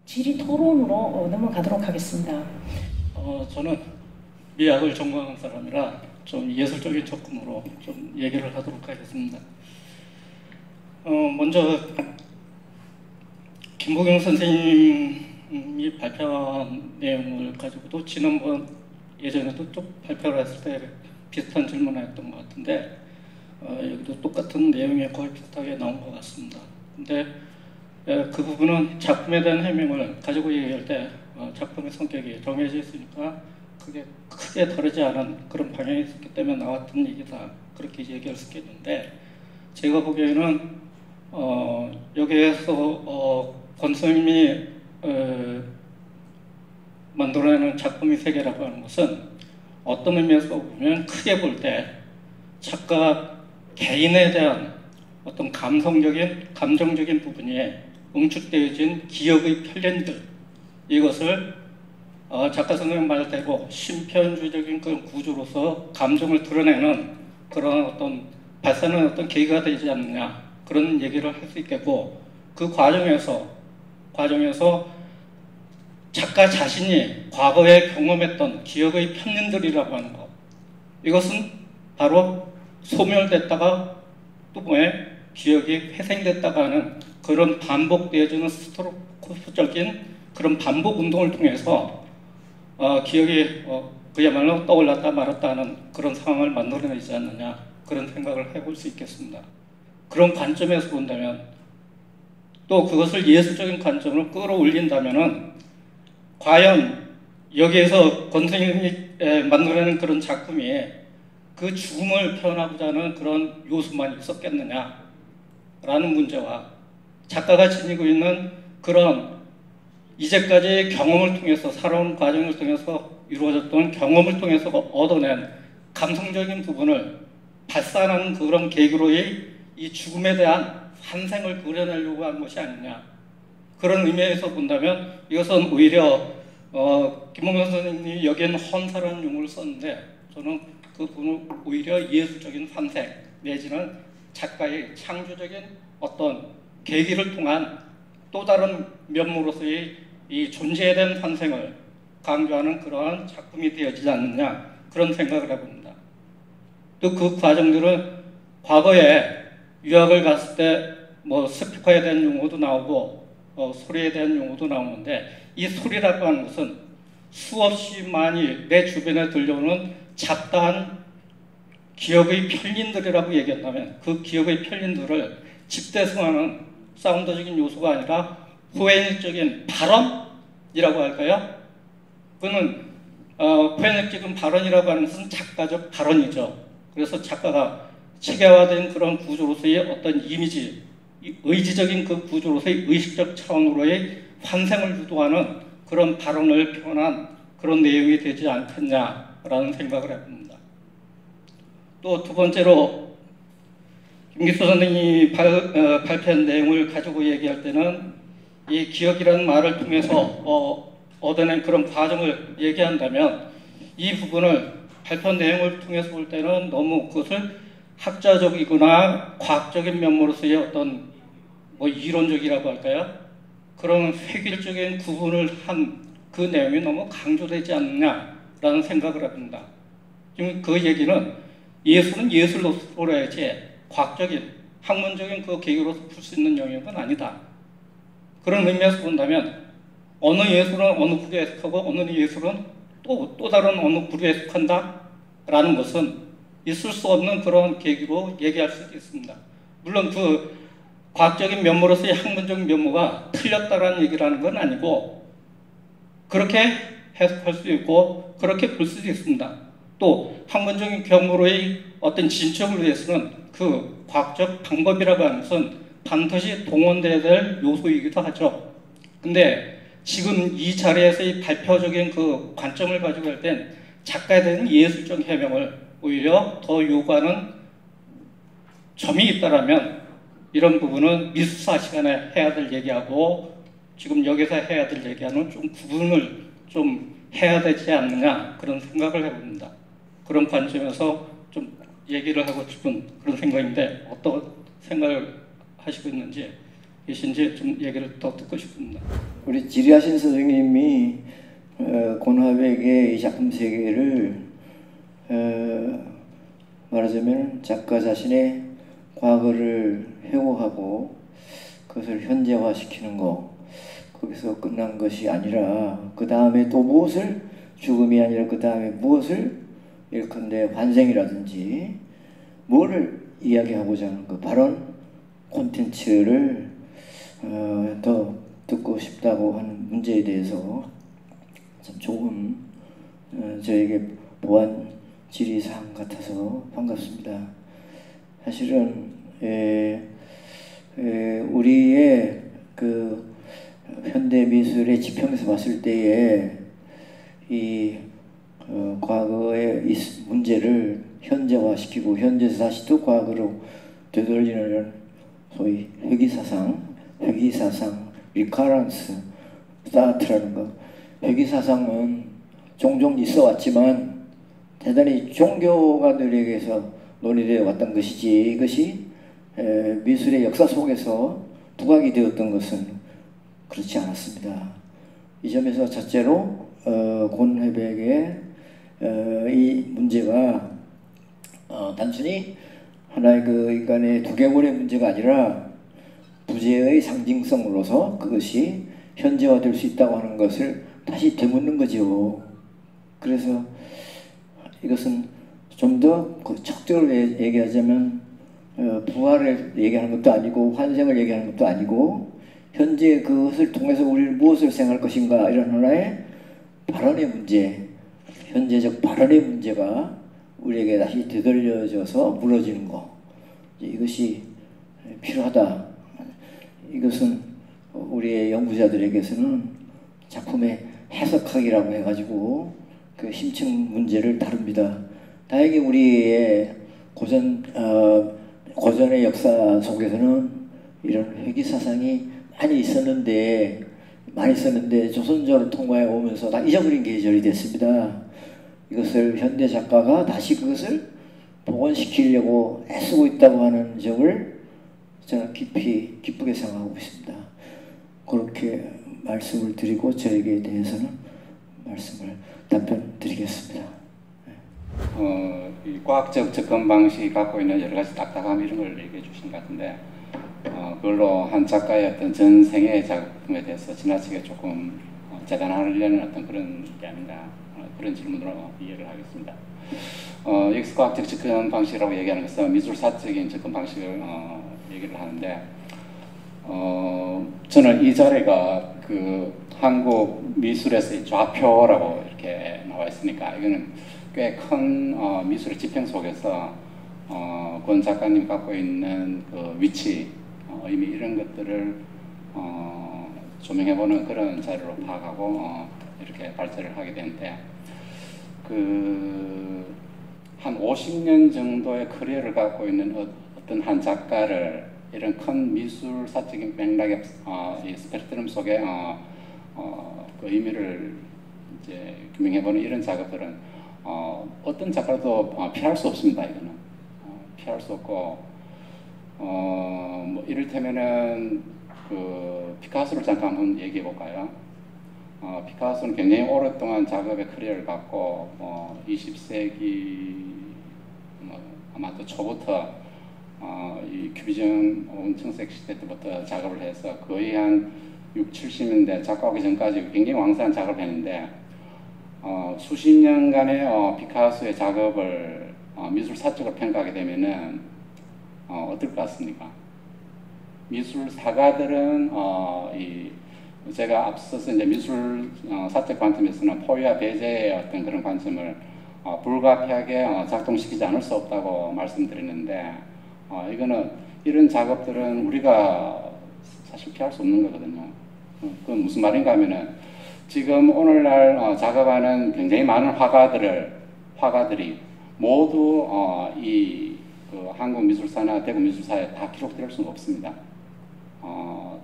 질의 토론으로 넘어가도록 하겠습니다. 저는 미학을 전공한 사람이라 좀 예술적인 접근으로 좀 얘기를 하도록 하겠습니다. 먼저 김보경 선생님이 발표한 내용을 가지고도 지난번 예전에도 좀 발표를 했을 때 비슷한 질문을 했던 것 같은데 여기도 똑같은 내용이 거의 비슷하게 나온 것 같습니다. 근데 그 부분은 작품에 대한 해명을 가지고 얘기할 때 작품의 성격이 정해져 있으니까 그게 크게 다르지 않은 그런 방향이 있었기 때문에 나왔던 얘기다, 그렇게 얘기할 수 있겠는데, 제가 보기에는 여기에서 권 선생님이 만들어내는 작품의 세계라고 하는 것은 어떤 의미에서 보면 크게 볼 때 작가 개인에 대한 어떤 감정적인 부분이 응축되어진 기억의 편견들, 이것을 작가 선생님 말대로 심편주적인 그런 구조로서 감정을 드러내는 그런 어떤 발산하는 어떤 계기가 되지 않느냐, 그런 얘기를 할 수 있겠고, 그 과정에서 작가 자신이 과거에 경험했던 기억의 편견들이라고 하는 것, 이것은 바로 소멸됐다가 또 기억이 회생됐다가 하는 그런 반복되어지는 스토로코프적인 그런 반복 운동을 통해서 기억이 그야말로 떠올랐다 말았다 하는 그런 상황을 만들어내지 않느냐, 그런 생각을 해볼 수 있겠습니다. 그런 관점에서 본다면, 또 그것을 예술적인 관점으로 끌어올린다면은 과연 여기에서 권 선생님이 만들어내는 그런 작품이 그 죽음을 표현하고자 하는 그런 요소만 있었겠느냐라는 문제와, 작가가 지니고 있는 그런 이제까지 경험을 통해서, 살아온 과정을 통해서 이루어졌던 경험을 통해서 얻어낸 감성적인 부분을 발산하는 그런 계기로의 이 죽음에 대한 환생을 그려내려고 한 것이 아니냐, 그런 의미에서 본다면 이것은 오히려 김홍현 선생님이 여기에는 헌사라는 용어를 썼는데, 저는 그 부분을 오히려 예술적인 환생 내지는 작가의 창조적인 어떤 계기를 통한 또 다른 면모로서의 이 존재에 대한 환생을 강조하는 그러한 작품이 되어지지 않느냐, 그런 생각을 해봅니다. 또 그 과정들은 과거에 유학을 갔을 때 스피커에 대한 용어도 나오고 소리에 대한 용어도 나오는데, 이 소리라고 하는 것은 수없이 많이 내 주변에 들려오는 잡다한 기억의 편린들이라고 얘기한다면, 그 기억의 편린들을 집대성하는 사운드적인 요소가 아니라 포에닉적인 발언이라고 할까요? 그거는 포에닉적인 발언이라고 하는 것은 작가적 발언이죠. 그래서 작가가 체계화된 그런 구조로서의 어떤 이미지, 의지적인 그 구조로서의 의식적 차원으로의 환생을 유도하는 그런 발언을 표현한 그런 내용이 되지 않겠냐라는 생각을 해봅니다. 또 두 번째로 김기수 선생님이 발표한 내용을 가지고 얘기할 때는 이 기억이라는 말을 통해서 얻어낸 그런 과정을 얘기한다면, 이 부분을 발표 내용을 통해서 볼 때는 너무 그것을 학자적이거나 과학적인 면모로서의 어떤 이론적이라고 할까요? 그런 획일적인 구분을 한 그 내용이 너무 강조되지 않느냐라는 생각을 해봅니다. 지금 그 얘기는 예술은 예술로서 해야지 과학적인, 학문적인 그 계기로서 풀 수 있는 영역은 아니다. 그런 의미에서 본다면 어느 예술은 어느 부류에 속하고 어느 예술은 또 다른 어느 부류에 속한다라는 것은 있을 수 없는 그런 계기로 얘기할 수 있습니다. 물론 그 과학적인 면모로서의 학문적인 면모가 틀렸다라는 얘기라는 건 아니고, 그렇게 해석할 수 있고 그렇게 볼 수도 있습니다. 또 학문적인 경우로의 어떤 진척을 위해서는 그 과학적 방법이라고 하는 것은 반드시 동원되어야 될 요소이기도 하죠. 근데 지금 이 자리에서의 발표적인 그 관점을 가지고 할 땐 작가에 대한 예술적 해명을 오히려 더 요구하는 점이 있다라면, 이런 부분은 미술사 시간에 해야 될 얘기하고 지금 여기서 해야 될 얘기하는 좀 구분을 좀 해야 되지 않느냐, 그런 생각을 해봅니다. 그런 관점에서 좀 얘기를 하고 싶은 그런 생각인데, 어떤 생각을 하시고 있는지 계신지 좀 얘기를 더 듣고 싶습니다. 우리 지리하신 선생님이 곤화백의 이 작품 세계를 말하자면 작가 자신의 과거를 회고하고 그것을 현재화시키는 거, 거기서 끝난 것이 아니라 그 다음에 또 무엇을, 죽음이 아니라 그 다음에 무엇을, 예컨대 환생이라든지 뭐를 이야기하고자 하는 그 발언 콘텐츠를 더 듣고 싶다고 하는 문제에 대해서 참 조금 저에게 보완 질의사항 같아서 반갑습니다. 사실은 우리의 그 현대 미술의 지평에서 봤을 때에 이 과거의 이 문제를 현재화시키고 현재에서 다시 또 과거로 되돌리는 소위 회귀사상, 리커런스, 사트라는 거. 회귀사상은 종종 있어 왔지만 대단히 종교가들에게서 논의되어 왔던 것이지, 이것이 미술의 역사 속에서 부각이 되었던 것은 그렇지 않았습니다. 이 점에서 첫째로 곤회백의 이 문제가 단순히 하나의 그 인간의 두개골의 문제가 아니라 부재의 상징성으로서 그것이 현재화될 수 있다고 하는 것을 다시 되묻는 거죠. 그래서 이것은 좀 더 적절히 얘기하자면 부활을 얘기하는 것도 아니고 환생을 얘기하는 것도 아니고 현재 그것을 통해서 우리는 무엇을 생각할 것인가, 이런 하나의 발언의 문제, 현재적 발언의 문제가 우리에게 다시 되돌려져서 물어지는 거, 이것이 필요하다. 이것은 우리의 연구자들에게서는 작품의 해석학이라고 해가지고 그 심층 문제를 다룹니다. 다행히 우리의 고전의 역사 속에서는 이런 회귀사상이 많이 있었는데 조선조를 통과해 오면서 다 잊어버린 계절이 됐습니다. 이것을 현대 작가가 다시 그것을 복원시키려고 애쓰고 있다고 하는 점을 저는 기쁘게 생각하고 있습니다. 그렇게 말씀을 드리고 저에게 대해서는 답변 드리겠습니다. 이 과학적 접근 방식이 갖고 있는 여러 가지 딱딱함 이런 걸 얘기해 주신 것 같은데, 그걸로 한 작가의 어떤 전생의 작품에 대해서 지나치게 조금 재단하려는 어떤 그런 게 아닌가, 그런 질문으로 이해를 하겠습니다. 여기서 과학적 접근 방식이라고 얘기하는 것은 미술사적인 접근 방식을 얘기를 하는데, 저는 이 자리가 그 한국 미술에서의 좌표라고 이렇게 나와 있으니까 이거는 꽤 큰 미술의 지평 속에서 권 작가님 갖고 있는 그 위치, 의미 이런 것들을 조명해보는 그런 자료로 파악하고 이렇게 발제를 하게 되는데, 한 50년 정도의 커리어를 갖고 있는 어떤 한 작가를 이런 큰 미술사적인 맥락의 이 스펙트럼 속에 그 의미를 이제 규명해보는 이런 작업들은 어떤 작가도 피할 수 없습니다. 이거는 피할 수 없고, 뭐 이를테면은 그 피카소를 잠깐 한번 얘기해 볼까요? 피카소는 굉장히 오랫동안 작업의 커리어를 갖고 20세기 아마 또 초부터 이 큐비즘 청색 시대 때부터 작업을 해서 거의 한 60~70년대 작가 오기 전까지 굉장히 왕성한 작업을 했는데, 수십 년간의 피카소의 작업을 미술사적으로 평가하게 되면은 어떨 것 같습니까? 미술사가들은 제가 앞서서 이제 미술사적 관점에서는 포유와 배제의 어떤 그런 관점을 불가피하게 작동시키지 않을 수 없다고 말씀드리는데, 이거는 이런 작업들은 우리가 사실 피할 수 없는 거거든요. 그건 무슨 말인가 하면은 지금 오늘날 작업하는 굉장히 많은 화가들이 모두 그 한국 미술사나 대구 미술사에 다 기록될 수는 없습니다.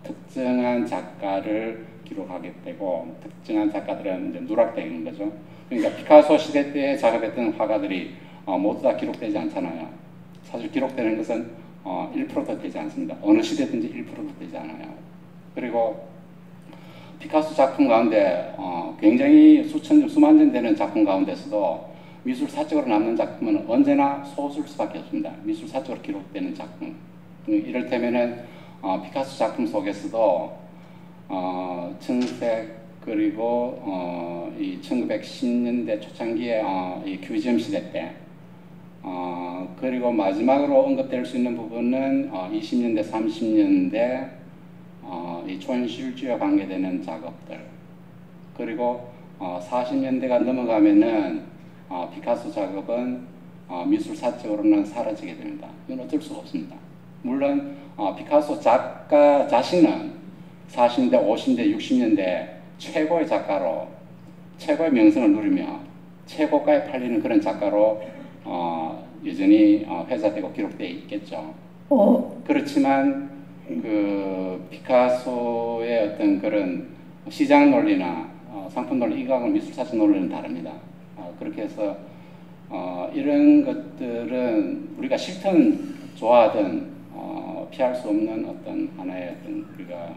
특정한 작가를 기록하게 되고, 특정한 작가들은 이제 누락되는 거죠. 그러니까 피카소 시대 때 작업했던 화가들이 모두 다 기록되지 않잖아요. 사실 기록되는 것은 1%도 되지 않습니다. 어느 시대든지 1%도 되지 않아요. 그리고 피카소 작품 가운데 굉장히 수만 점 되는 작품 가운데서도 미술사적으로 남는 작품은 언제나 소수일 수밖에 없습니다. 미술사적으로 기록되는 작품. 이를테면은 피카소 작품 속에서도 청색 그리고 이 1910년대 초창기에 이 큐비즘 시대 때 그리고 마지막으로 언급될 수 있는 부분은 20년대 30년대 이 촌실주의와 관계되는 작업들 그리고 40년대가 넘어가면은 피카소 작업은 미술사적으로는 사라지게 됩니다. 이건 어쩔 수가 없습니다. 물론 피카소 작가 자신은 40년대, 50년대, 60년대 최고의 작가로 최고의 명성을 누리며 최고가에 팔리는 그런 작가로 여전히 회자되고 기록되어 있겠죠. 그렇지만 그 피카소의 어떤 그런 시장 논리나 상품 논리, 이거하고 미술사적 논리는 다릅니다. 그렇게 해서 이런 것들은 우리가 싫든 좋아하든 피할 수 없는 어떤 하나의 어떤 우리가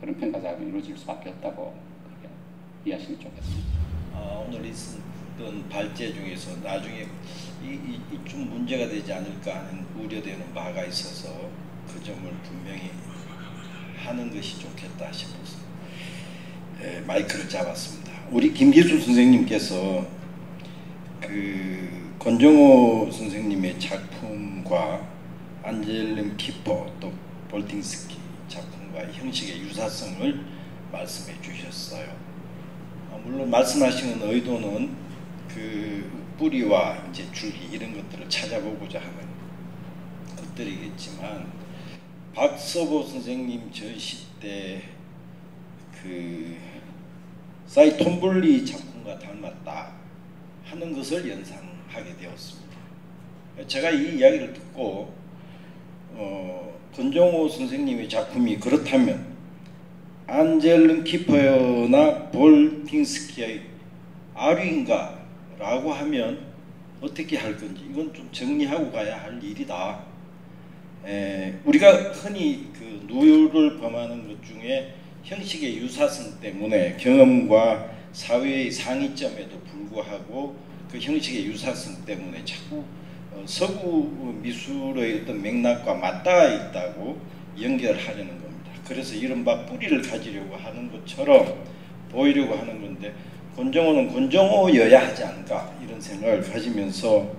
그런 평가 작업이 이루어질 수밖에 없다고 그렇게 이해하시면 좋겠습니다. 오늘 있었던 발제 중에서 나중에 좀 문제가 되지 않을까 하는 우려되는 바가 있어서 그 점을 분명히 하는 것이 좋겠다 싶어서 마이크를 잡았습니다. 우리 김기수 선생님께서 그 권정호 선생님의 작품과 안젤름 키퍼 또 볼팅스키 작품과 형식의 유사성을 말씀해 주셨어요. 물론 말씀하시는 의도는 그 뿌리와 이제 줄기 이런 것들을 찾아보고자 하는 것들이겠지만 박서보 선생님 전시 때 그 사이 톰블리 작품과 닮았다 하는 것을 연상하게 되었습니다. 제가 이 이야기를 듣고 권정호 선생님의 작품이 그렇다면 안젤름 키퍼나 볼팅스키의 아류인가 라고 하면 어떻게 할 건지 이건 좀 정리하고 가야 할 일이다. 우리가 흔히 그 누유를 범하는 것 중에 형식의 유사성 때문에 경험과 사회의 상이점에도 불구하고 그 형식의 유사성 때문에 자꾸 서구 미술의 어떤 맥락과 맞닿아 있다고 연결하려는 겁니다. 그래서 이른바 뿌리를 가지려고 하는 것처럼 보이려고 하는 건데 권정호는 권정호여야 하지 않을까 이런 생각을 가지면서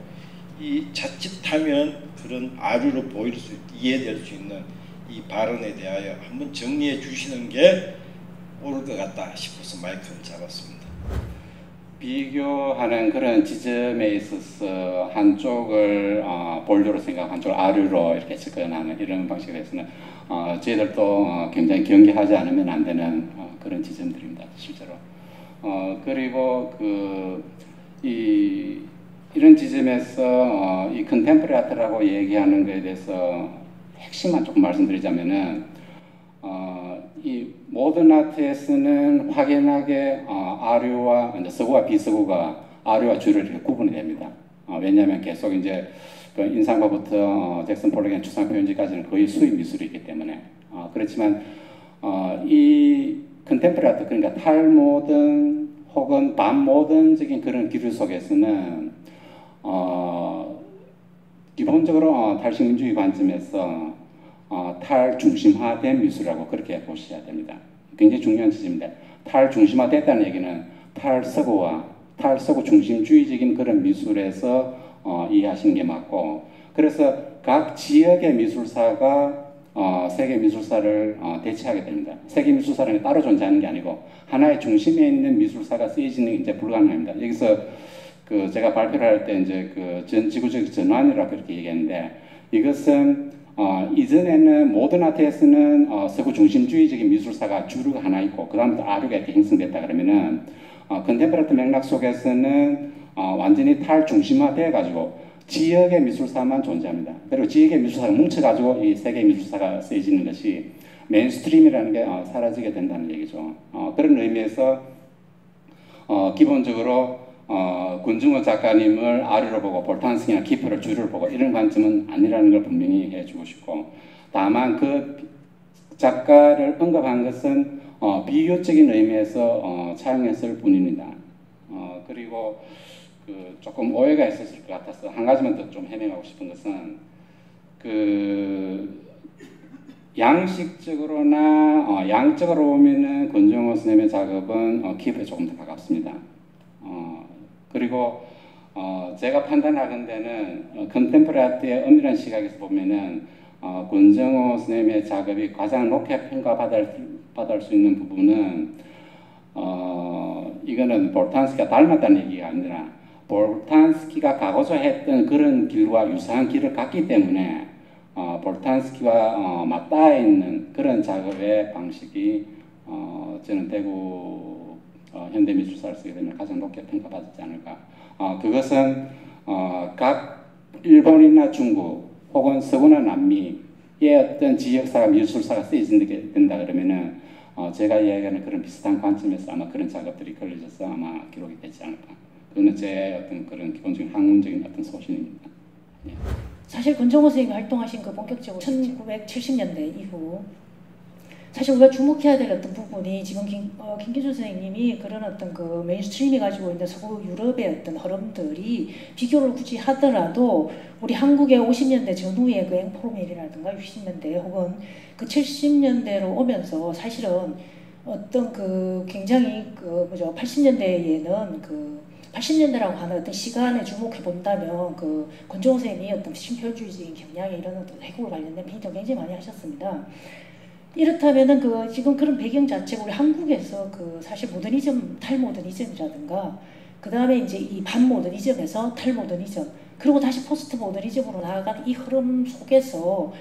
이 자칫하면 그런 아류로 보일 수 이해될 수 있는 이 발언에 대하여 한번 정리해 주시는 게 옳을 것 같다 싶어서 마이크를 잡았습니다. 비교하는 그런 지점에 있어서 한쪽을 본류로 생각, 한쪽을 아류로 이렇게 접근하는 이런 방식에 대해서는 저희들도 굉장히 경계하지 않으면 안 되는 그런 지점들입니다. 실제로. 그리고 이런 지점에서 이 컨템포리 아트라고 얘기하는 것에 대해서 핵심만 조금 말씀드리자면은 이 모던 아트에서는 확연하게 아류와 서구와 비서구가 아류와 주를 이렇게 구분이 됩니다. 왜냐하면 계속 이제 그 인상과부터 잭슨 폴록의 추상 표현지까지는 거의 수입 미술이기 때문에 그렇지만 이 컨템포리 아트 그러니까 탈모던 혹은 반모던적인 그런 기류 속에서는 기본적으로 탈식민주의 관점에서 탈중심화된 미술이라고 그렇게 보셔야 됩니다. 굉장히 중요한 지점인데 탈중심화됐다는 얘기는 탈서구 중심주의적인 그런 미술에서 이해하시는 게 맞고 그래서 각 지역의 미술사가 세계 미술사를 대체하게 됩니다. 세계 미술사는 따로 존재하는 게 아니고 하나의 중심에 있는 미술사가 쓰여지는 게 이제 불가능합니다. 여기서 제가 발표를 할 때 이제 전 지구적 전환이라고 그렇게 얘기했는데 이것은 이전에는 모던 아트에서는 서구 중심주의적인 미술사가 주류가 하나 있고 그 다음부터 아류가 이렇게 형성됐다 그러면은 컨템포러리 맥락 속에서는 완전히 탈중심화돼 가지고 지역의 미술사만 존재합니다. 그리고 지역의 미술사가 뭉쳐가지고 이 세계 미술사가 쓰여지는 것이 메인스트림이라는 게 사라지게 된다는 얘기죠. 그런 의미에서 기본적으로 권정호 작가님을 아류로 보고 볼탄스키나 키퍼를 주류로 보고 이런 관점은 아니라는 걸 분명히 해주고 싶고 다만 그 작가를 언급한 것은 비유적인 의미에서 차용했을 뿐입니다. 그리고 그 조금 오해가 있었을 것 같아서 한 가지만 더 좀 해명하고 싶은 것은 그 양식적으로나 양적으로 보면은 권정호 선생님의 작업은 기업에 조금 더 가깝습니다. 그리고 제가 판단하건대는 컨템포러리 아트의 엄밀한 시각에서 보면은 권정호 선생님의 작업이 가장 높게 평가받을 수 있는 부분은 이거는 볼탄스키가 닮았다는 얘기가 아니라 볼탄스키가 가고자 했던 그런 길과 유사한 길을 갔기 때문에 볼탄스키와 맞닿아 있는 그런 작업의 방식이 저는 대구 현대미술사를 쓰게 되면 가장 높게 평가받지 않을까. 그것은 각 일본이나 중국 혹은 서구나 남미의 어떤 지역사가 미술사가 쓰여진게 된다 그러면은 제가 이야기하는 그런 비슷한 관점에서 아마 그런 작업들이 걸려져서 아마 기록이 되지 않을까. 그거는 제 어떤 그런 기본적인 학문적인 어떤 소신입니다. 예. 사실 권정호 선생님이 활동하신 그 본격적으로 1970년대 이후 사실 우리가 주목해야 될 어떤 부분이 지금 김기준 선생님이 그런 어떤 그 메인스트림이 가지고 있는 서구 유럽의 어떤 흐름들이 비교를 굳이 하더라도 우리 한국의 50년대 전후의 그 앵포르멜이라든가 60년대 혹은 그 70년대로 오면서 사실은 어떤 그 굉장히 그 뭐죠 80년대에는 그 80년대라고 하는 어떤 시간에 주목해 본다면 그 권정호 선생님이 어떤 신표주의적인 경향에 이런 어떤 해국을 관련된 페인팅 굉장히 많이 하셨습니다. 이렇다면은 그 지금 그런 배경 자체가 우리 한국에서 그 사실 모더니즘, 탈모더니즘이라든가 그 다음에 이제 이 반모더니즘에서 탈모더니즘 그리고 다시 포스트 모더니즘으로 나아간 이 흐름 속에서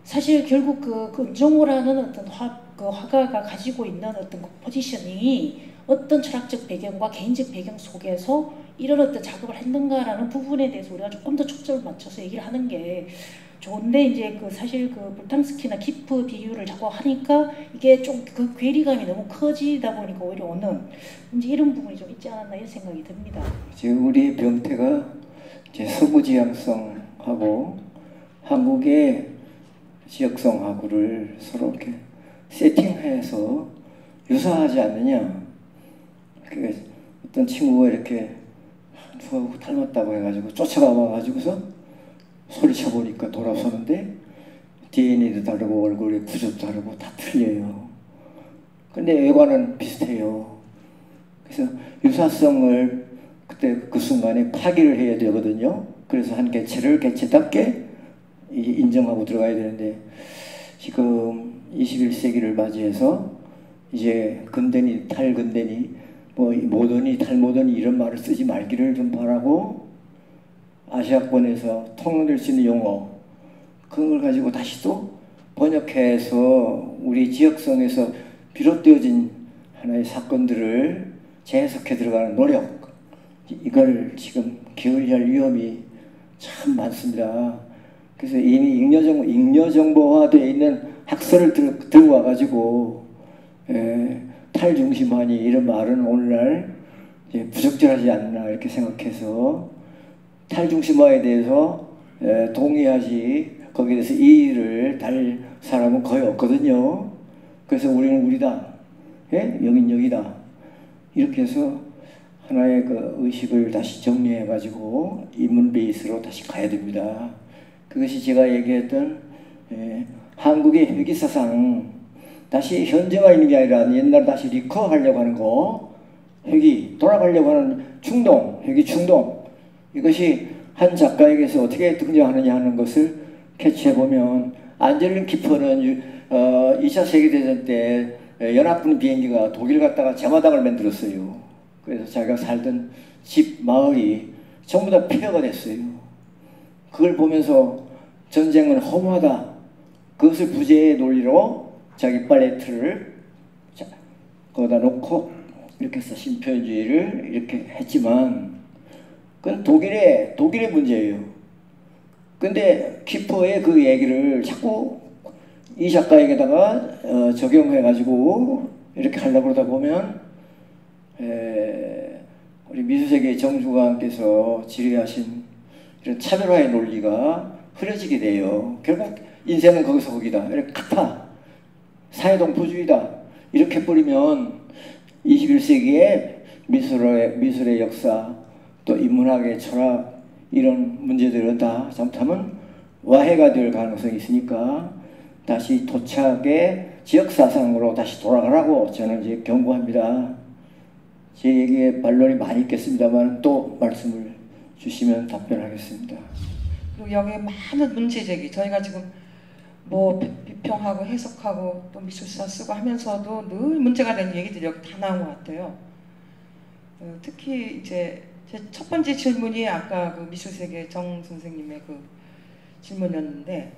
사실 결국 그 권정호라는 어떤 화가가 가지고 있는 어떤 포지셔닝이 어떤 철학적 배경과 개인적 배경 속에서 이런 어떤 작업을 했는가라는 부분에 대해서 우리가 조금 더 초점을 맞춰서 얘기를 하는 게 좋은데 이제 그 사실 그 볼탄스키나 키프 비유를 자꾸 하니까 이게 좀 그 괴리감이 너무 커지다 보니까 오히려 오는 이제 이런 부분이 좀 있지 않았나 이런 생각이 듭니다. 지금 우리 병태가 이제 서구 지향성하고 한국의 지역성하고를 서로 이렇게 세팅해서 유사하지 않느냐. 그 어떤 친구가 이렇게 누가 닮았다고 해가지고 쫓아가 봐가지고서 소리쳐 보니까 돌아서는데 DNA도 다르고 얼굴의 구조도 다르고 다 틀려요. 근데 외관은 비슷해요. 그래서 유사성을 그때 그 순간에 파기를 해야 되거든요. 그래서 한 개체를 개체답게 인정하고 들어가야 되는데 지금 21세기를 맞이해서 이제 근대니 탈근대니 뭐 모더니 탈모더니 이런 말을 쓰지 말기를 좀 바라고 아시아권에서 통용될 수 있는 용어 그런 걸 가지고 다시 또 번역해서 우리 지역성에서 비롯되어진 하나의 사건들을 재해석해 들어가는 노력 이걸 지금 게을리할 위험이 참 많습니다. 그래서 이미 잉여정보화되어 있는 학설을 들고 와가지고 탈중심하니 이런 말은 오늘날 이제 부적절하지 않나 이렇게 생각해서 탈중심화에 대해서 동의하지 거기에 대해서 이의를 달 사람은 거의 없거든요. 그래서 우리는 우리다. 여긴 여기다. 이렇게 해서 하나의 그 의식을 다시 정리해가지고 인문 베이스로 다시 가야 됩니다. 그것이 제가 얘기했던 한국의 회귀사상 다시 현재가 있는 게 아니라 옛날 다시 리커하려고 하는 거 회귀 돌아가려고 하는 충동 회귀 충동 이것이 한 작가에게서 어떻게 등장하느냐 하는 것을 캐치해보면 안젤린 키퍼는 2차 세계대전 때 연합군 비행기가 독일 갔다가 제마당을 만들었어요. 그래서 자기가 살던 집 마을이 전부 다 폐허가 됐어요. 그걸 보면서 전쟁은 허무하다. 그것을 부재의 논리로 자기 팔레트를 거기다 놓고 이렇게 해서 신표주의를 이렇게 했지만 그건 독일의 문제예요. 근데 키퍼의 그 얘기를 자꾸 이 작가에게다가 적용해가지고 이렇게 하려고 그러다 보면 우리 미술세계 정주관께서 지휘하신 이런 차별화의 논리가 흐려지게 돼요. 결국 인생은 거기서 거기다. 이렇게 같아. 사회동포주의다. 이렇게 뿌리면 21세기에 미술의 역사, 또 인문학의 철학, 이런 문제들은 다 잘못하면 와해가 될 가능성이 있으니까 다시 도착의 지역사상으로 다시 돌아가라고 저는 이제 경고합니다. 제 얘기에 반론이 많이 있겠습니다만 또 말씀을 주시면 답변하겠습니다. 그리고 여기에 많은 문제제기, 저희가 지금 뭐 비평하고 해석하고 또 미술사 쓰고 하면서도 늘 문제가 되는 얘기들이 여기 다 나온 것 같아요. 특히 이제 제 첫 번째 질문이 아까 그 미술세계 정 선생님의 그 질문이었는데,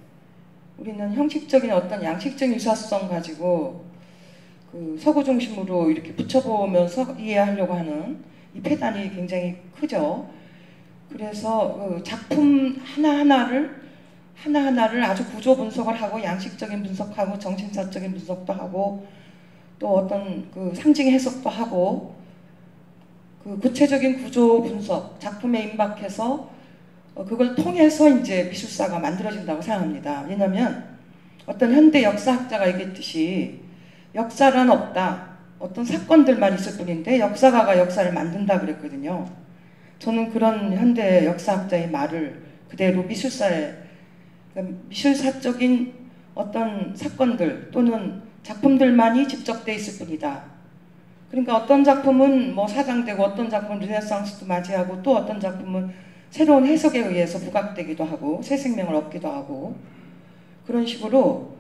우리는 형식적인 어떤 양식적인 유사성 가지고 그 서구 중심으로 이렇게 붙여보면서 이해하려고 하는 이 패단이 굉장히 크죠. 그래서 그 작품 하나하나를 아주 구조 분석을 하고 양식적인 분석하고 정신사적인 분석도 하고 또 어떤 그 상징 해석도 하고 그 구체적인 구조 분석, 작품에 임박해서 그걸 통해서 이제 미술사가 만들어진다고 생각합니다. 왜냐하면 어떤 현대 역사학자가 얘기했듯이 역사란 없다. 어떤 사건들만 있을 뿐인데 역사가가 역사를 만든다 그랬거든요. 저는 그런 현대 역사학자의 말을 그대로 미술사적인 어떤 사건들 또는 작품들만이 집적돼 있을 뿐이다. 그러니까 어떤 작품은 뭐 사장되고 어떤 작품은 르네상스도 맞이하고 또 어떤 작품은 새로운 해석에 의해서 부각되기도 하고 새 생명을 얻기도 하고 그런 식으로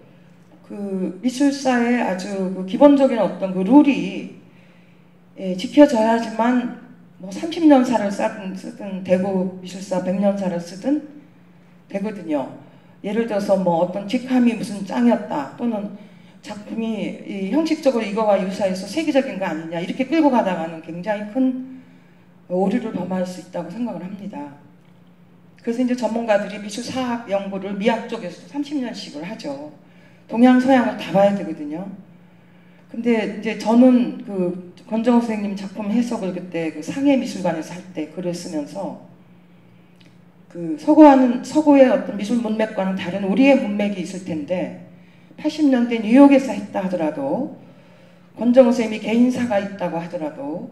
그 미술사의 아주 그 기본적인 어떤 그 룰이 지켜져야지만 뭐 30년사를 쓰든 대구 미술사 100년사를 쓰든 되거든요. 예를 들어서 뭐 어떤 직함이 무슨 짱이었다 또는 작품이 형식적으로 이거와 유사해서 세계적인 거 아니냐 이렇게 끌고 가다가는 굉장히 큰 오류를 범할 수 있다고 생각을 합니다. 그래서 이제 전문가들이 미술사학 연구를 미학 쪽에서 30년씩을 하죠. 동양 서양을 다 봐야 되거든요. 근데 이제 저는 그 권정호 선생님 작품 해석을 그때 그 상해미술관에서 할 때 글을 쓰면서 그 서구의 어떤 미술 문맥과는 다른 우리의 문맥이 있을 텐데 80년대 뉴욕에서 했다 하더라도 권정호 선생님이 개인사가 있다고 하더라도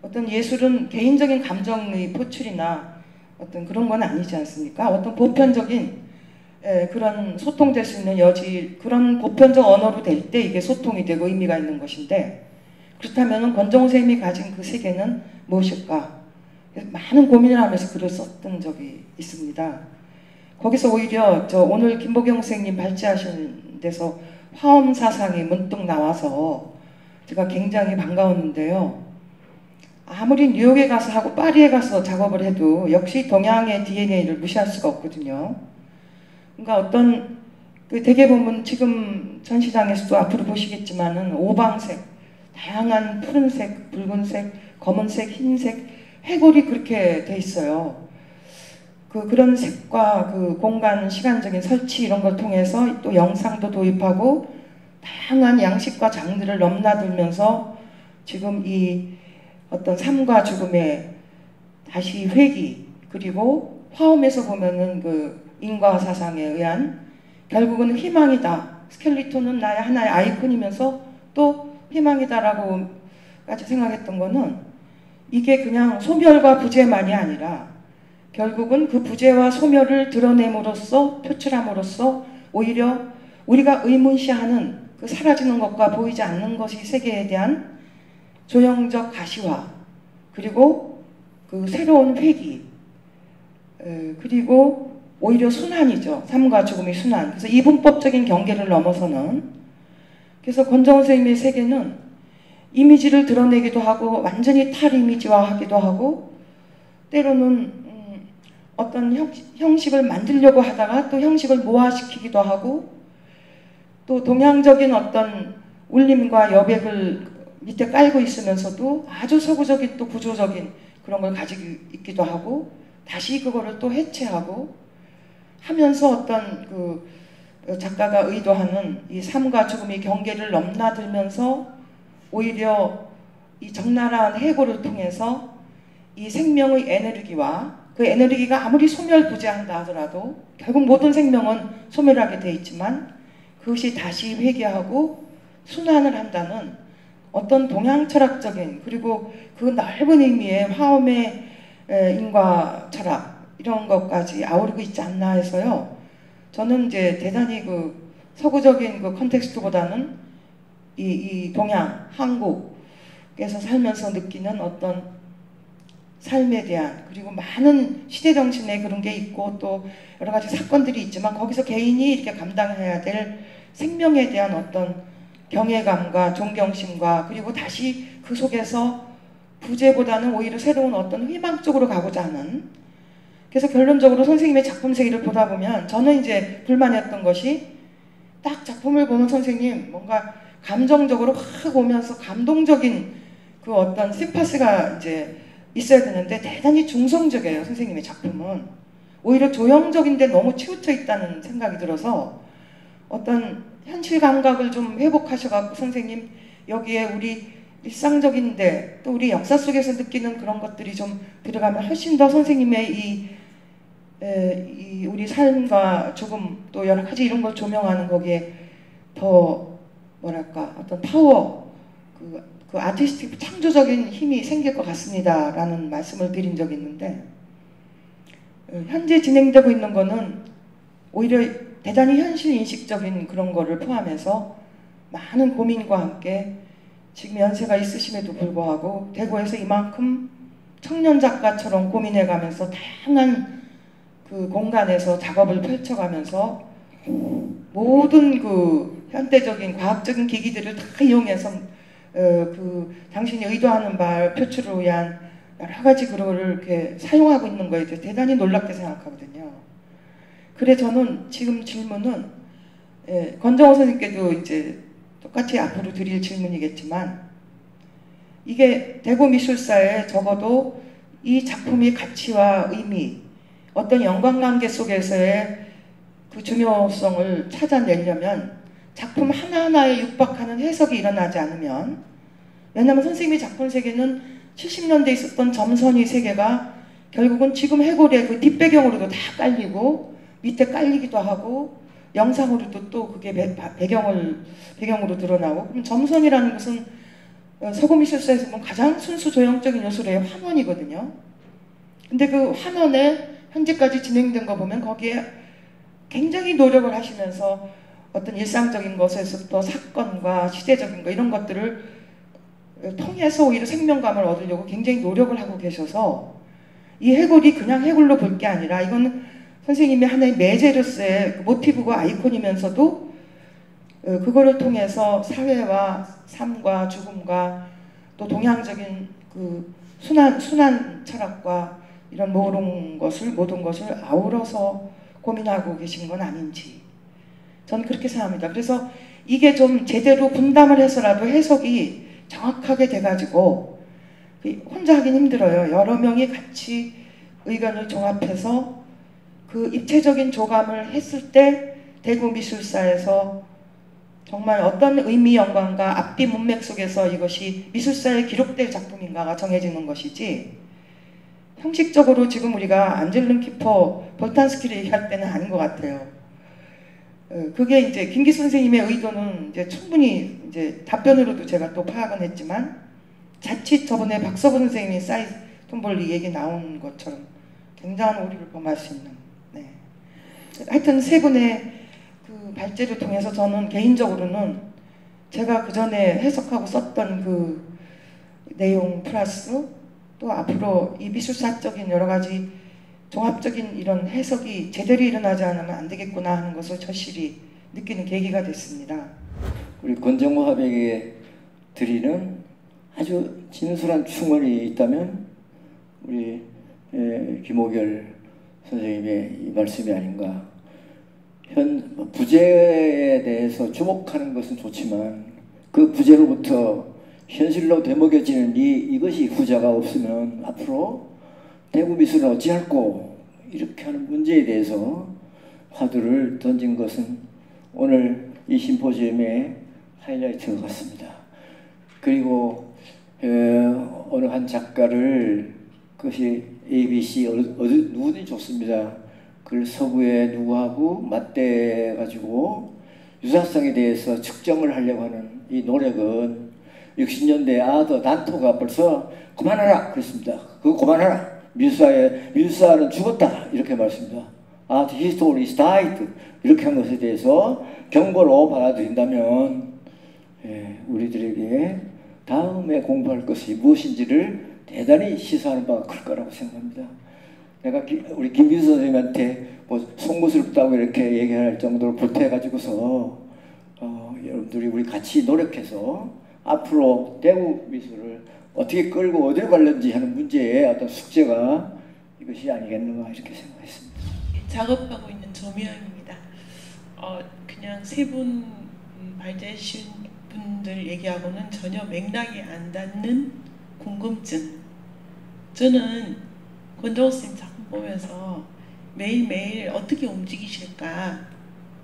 어떤 예술은 개인적인 감정의 표출이나 어떤 그런 건 아니지 않습니까? 어떤 보편적인 그런 소통될 수 있는 여지, 그런 보편적 언어로 될 때 이게 소통이 되고 의미가 있는 것인데 그렇다면 권정호 선생님이 가진 그 세계는 무엇일까? 많은 고민을 하면서 글을 썼던 적이 있습니다. 거기서 오히려 오늘 김보경 선생님 발제하신 데서 화엄 사상이 문득 나와서 제가 굉장히 반가웠는데요. 아무리 뉴욕에 가서 하고 파리에 가서 작업을 해도 역시 동양의 DNA를 무시할 수가 없거든요. 그러니까 어떤 대개 보면 지금 전시장에서도 앞으로 보시겠지만은 오방색, 다양한 푸른색, 붉은색, 검은색, 흰색, 해골이 그렇게 돼 있어요. 그런 색과 그 공간, 시간적인 설치 이런 걸 통해서 또 영상도 도입하고 다양한 양식과 장르를 넘나들면서 지금 이 어떤 삶과 죽음의 다시 회귀 그리고 화엄에서 보면은 그 인과 사상에 의한 결국은 희망이다. 스켈리톤은 나의 하나의 아이콘이면서 또 희망이다라고까지 생각했던 거는 이게 그냥 소멸과 부재만이 아니라 결국은 그 부재와 소멸을 드러냄으로써 표출함으로써 오히려 우리가 의문시하는 그 사라지는 것과 보이지 않는 것이 세계에 대한 조형적 가시화 그리고 그 새로운 회귀 그리고 오히려 순환이죠. 삶과 죽음의 순환. 그래서 이분법적인 경계를 넘어서는 그래서 권정호 선생님의 세계는 이미지를 드러내기도 하고 완전히 탈이미지화하기도 하고 때로는 어떤 형식을 만들려고 하다가 또 형식을 모화시키기도 하고 또 동양적인 어떤 울림과 여백을 밑에 깔고 있으면서도 아주 서구적인 또 구조적인 그런 걸 가지고 있기도 하고 다시 그거를 또 해체하고 하면서 어떤 그 작가가 의도하는 이 삶과 죽음의 경계를 넘나들면서 오히려 이 적나라한 해고를 통해서 이 생명의 에너지와 그 에너지가 아무리 소멸부재한다 하더라도 결국 모든 생명은 소멸하게 돼 있지만 그것이 다시 회귀하고 순환을 한다는 어떤 동양 철학적인 그리고 그 넓은 의미의 화엄의 인과 철학 이런 것까지 아우르고 있지 않나 해서요. 저는 이제 대단히 그 서구적인 그 컨텍스트보다는 이 동양, 한국에서 살면서 느끼는 어떤 삶에 대한 그리고 많은 시대 정신에 그런 게 있고 또 여러 가지 사건들이 있지만 거기서 개인이 이렇게 감당해야 될 생명에 대한 어떤 경외감과 존경심과 그리고 다시 그 속에서 부재보다는 오히려 새로운 어떤 희망 쪽으로 가고자 하는 그래서 결론적으로 선생님의 작품 세계를 보다 보면 저는 이제 불만이었던 것이 딱 작품을 보면 선생님 뭔가 감정적으로 확 오면서 감동적인 그 어떤 심파스가 이제 있어야 되는데 대단히 중성적이에요. 선생님의 작품은. 오히려 조형적인데 너무 치우쳐 있다는 생각이 들어서 어떤 현실 감각을 좀 회복하셔갖고 선생님 여기에 우리 일상적인데 또 우리 역사 속에서 느끼는 그런 것들이 좀 들어가면 훨씬 더 선생님의 이 우리 삶과 죽음 또 여러 가지 이런 걸 조명하는 거기에 더 뭐랄까 어떤 파워 그 아티스틱 창조적인 힘이 생길 것 같습니다 라는 말씀을 드린 적이 있는데 현재 진행되고 있는 거는 오히려 대단히 현실인식적인 그런 거를 포함해서 많은 고민과 함께 지금 연세가 있으심에도 불구하고 대구에서 이만큼 청년 작가처럼 고민해가면서 다양한 그 공간에서 작업을 펼쳐가면서 모든 그 현대적인 과학적인 기기들을 다 이용해서 그 당신이 의도하는 바를 표출을 위한 여러 가지 그거를 이렇게 사용하고 있는 거에 대해서 대단히 놀랍게 생각하거든요. 그래 저는 지금 질문은 권정호 선생님께도 이제 똑같이 앞으로 드릴 질문이겠지만 이게 대구미술사에 적어도 이 작품의 가치와 의미 어떤 연관관계 속에서의 그 중요성을 찾아내려면 작품 하나하나에 육박하는 해석이 일어나지 않으면 왜냐하면 선생님의 작품 세계는 70년대에 있었던 점선이 세계가 결국은 지금 해골의 그 뒷배경으로도 다 깔리고 밑에 깔리기도 하고 영상으로도 또 그게 배경으로 드러나고 그럼 점선이라는 것은 서구미술사에서 보면 가장 순수 조형적인 요소의 환원이거든요. 근데 그 환원에 현재까지 진행된 거 보면 거기에 굉장히 노력을 하시면서 어떤 일상적인 것에서부터 사건과 시대적인 거 이런 것들을 통해서 오히려 생명감을 얻으려고 굉장히 노력을 하고 계셔서 이 해골이 그냥 해골로 볼 게 아니라 이건 선생님이 하나의 매제로서의 모티브고 아이콘이면서도 그거를 통해서 사회와 삶과 죽음과 또 동양적인 그 순환 철학과 이런 모든 것을 아우러서 고민하고 계신 건 아닌지 저는 그렇게 생각합니다. 그래서 이게 좀 제대로 분담을 해서라도 해석이 정확하게 돼가지고 혼자 하긴 힘들어요. 여러 명이 같이 의견을 종합해서 그 입체적인 조감을 했을 때 대구미술사에서 정말 어떤 의미 연관과 앞뒤 문맥 속에서 이것이 미술사에 기록될 작품인가가 정해지는 것이지 형식적으로 지금 우리가 안젤름 키퍼, 볼탄스키를 얘기할 때는 아닌 것 같아요. 그게 이제 김기수 선생님의 의도는 이제 충분히 이제 답변으로도 제가 또 파악은 했지만 자칫 저번에 박서구 선생님이 사이즈 톰볼리 얘기 나온 것처럼 굉장한 오류를 범할 수 있는 하여튼 세 분의 그 발제를 통해서 저는 개인적으로는 제가 그 전에 해석하고 썼던 그 내용 플러스 또 앞으로 이 미술사적인 여러 가지 종합적인 이런 해석이 제대로 일어나지 않으면 안 되겠구나 하는 것을 절실히 느끼는 계기가 됐습니다. 우리 권정호 화백에 드리는 아주 진솔한 충언이 있다면 우리 김호결 선생님의 이 말씀이 아닌가. 부재에 대해서 주목하는 것은 좋지만 그 부재로부터 현실로 되먹여지는 이것이 후자가 없으면 앞으로 대구 미술은 어찌할꼬 이렇게 하는 문제에 대해서 화두를 던진 것은 오늘 이 심포지엄의 하이라이트 같습니다. 그리고 어느 한 작가를 그것이 ABC 누구든지 좋습니다. 그걸 서구에 누구하고 맞대가지고 유사성에 대해서 측정을 하려고 하는 이 노력은 60년대 아더 단토가 벌써 그만하라 그랬습니다. 그거 그만하라. 밀수아는 죽었다 이렇게 말했습니다. Art history is died 이렇게 한 것에 대해서 경고로 받아들인다면 우리들에게 다음에 공부할 것이 무엇인지를 대단히 시사하는 바가 클 거라고 생각합니다. 내가 우리 김기수 선생님한테 뭐 송구스럽다고 이렇게 얘기할 정도로 보태가지고서 여러분들이 우리 같이 노력해서 앞으로 대구 미술을 어떻게 끌고 어디로 갈는지 하는 문제의 어떤 숙제가 이것이 아니겠는가 이렇게 생각했습니다. 작업하고 있는 조미영입니다. 그냥 세 분 발제하신 분들 얘기하고는 전혀 맥락이 안 닿는 궁금증. 저는 권정호 선생님 작품 보면서 매일매일 어떻게 움직이실까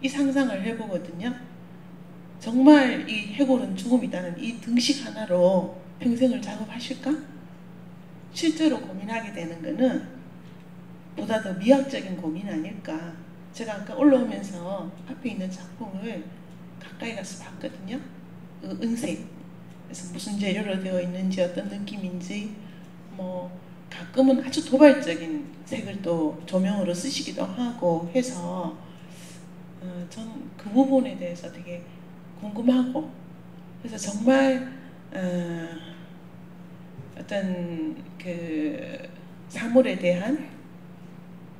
이 상상을 해보거든요. 정말 이 해골은 죽음이라는 이 등식 하나로 평생을 작업하실까? 실제로 고민하게 되는 거는 보다 더 미학적인 고민 아닐까. 제가 아까 올라오면서 앞에 있는 작품을 가까이 가서 봤거든요. 그 은색. 그래서 무슨 재료로 되어 있는지 어떤 느낌인지 뭐 가끔은 아주 도발적인 색을 또 조명으로 쓰시기도 하고 해서 전 그 부분에 대해서 되게 궁금하고 그래서 정말 어떤 그 사물에 대한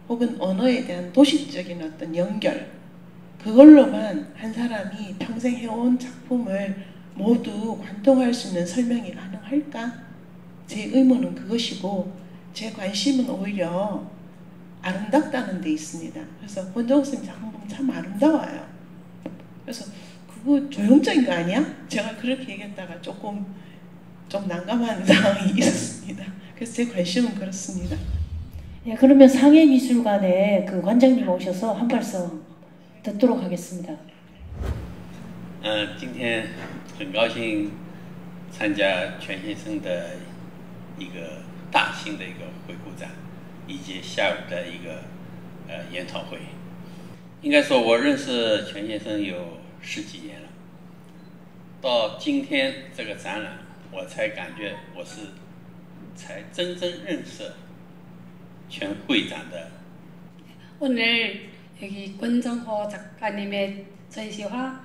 혹은 언어에 대한 도식적인 어떤 연결 그걸로만 한 사람이 평생 해온 작품을 모두 관통할 수 있는 설명이 가능할까? 제 의문은 그것이고 제 관심은 오히려 아름답다는 데 있습니다. 그래서 권정호 선생님 작품 보면 참 아름다워요. 그래서 그거 조형적인 거 아니야? 제가 그렇게 얘기했다가 좀 난감한 상황이 있었습니다. 그래서 제 관심은 그렇습니다. 예, 그러면 상해미술관에 그 관장님 오셔서 한 발성 듣도록 하겠습니다. 今天很高兴参加全先生的一个大型的一个回顾展，以及下午的一个研讨会。应该说，我认识全先生有10几年了，到今天这个展览，我才感觉才真正认识全会展的。 오늘 여기 권정호 작가님의 전시와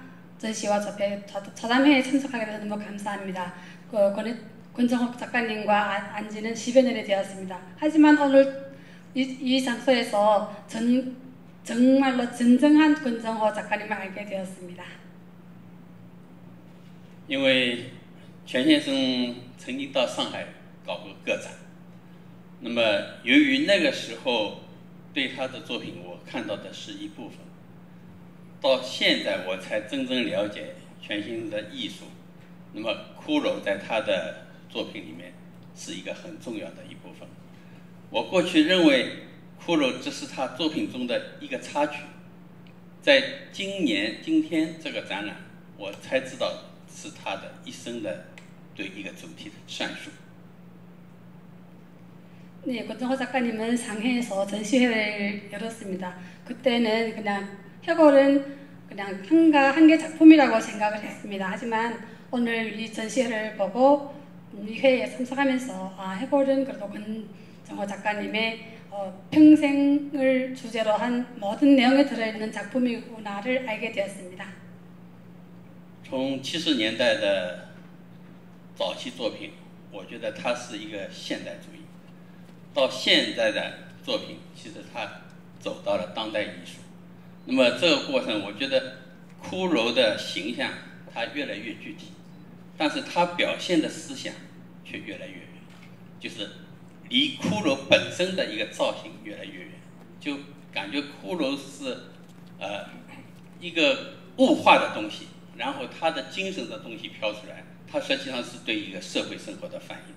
자담회에 참석하게 돼서 너무 감사합니다. 권정호 작가님과 안지는 10여 년이 되었습니다. 하지만 오늘 이 장소에서 정말로 진정한 권정호 작가님을 알게 되었습니다. 因为全先生曾经到上海搞过个展，那么由于那个时候对他的作品我看到的是一部分，到现在我才真正了解全先生的艺术。那么骷髅在他的作品里面是一个很重要的一部分。我过去认为骷髅只是他作品中的一个插曲，在今天这个展览，我才知道是他的一生的对一个主题的阐述。 네, 권정호 작가님은 상해에서 전시회를 열었습니다. 그때는 그냥 해골은 그냥 한 개 작품이라고 생각을 했습니다. 하지만 오늘 이 전시회를 보고 이 회에 참석하면서 해골은 그래도 권정호 작가님의 평생을 주제로 한 모든 내용에 들어있는 작품이구나를 알게 되었습니다. 从70年代的早期作品，我觉得它是一个现代主义。 到现在的作品，其实它走到了当代艺术。那么这个过程，我觉得骷髅的形象它越来越具体，但是它表现的思想却越来越远，就是离骷髅本身的一个造型越来越远，就感觉骷髅是一个物化的东西，然后它的精神的东西飘出来，它实际上是对一个社会生活的反应。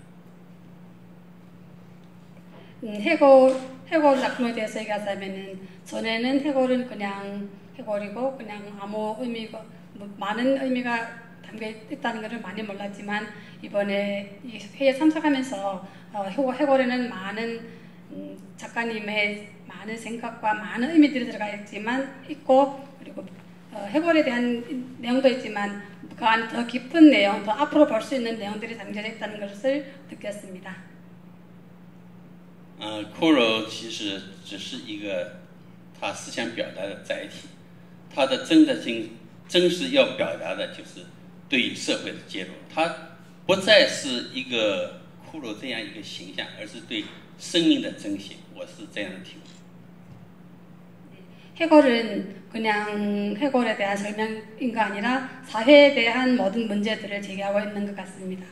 해골 작품에 대해서 얘기하자면은 전에는 해골은 그냥 해골이고 그냥 아무 의미가 많은 의미가 담겨 있다는 것을 많이 몰랐지만 이번에 이 회에 참석하면서 해골에는 많은 작가님의 많은 생각과 많은 의미들이 들어가 있고 그리고 해골에 대한 내용도 있지만 그 안에 더 깊은 내용, 더 앞으로 볼 수 있는 내용들이 담겨져 있다는 것을 느꼈습니다. 骷髅其实只是一个他思想表达的载体，他的真实要表达的就是对社会的揭露，他不再是一个骷髅这样一个形象，而是对生命的珍惜。我是这样的体会。 해골은 그냥 해골에 대한 설명인 거 아니라 사회에 대한 모든 문제들을 제기하고 있는 것 같습니다.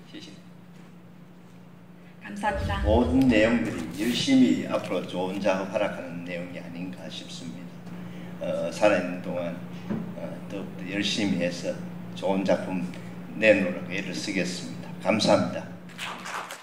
谢谢。 감사합니다. 모든 내용들이 열심히 앞으로 좋은 작업하라 하는 내용이 아닌가 싶습니다. 살아있는 동안 더욱더 열심히 해서 좋은 작품 내놓으라고 애를 쓰겠습니다. 감사합니다.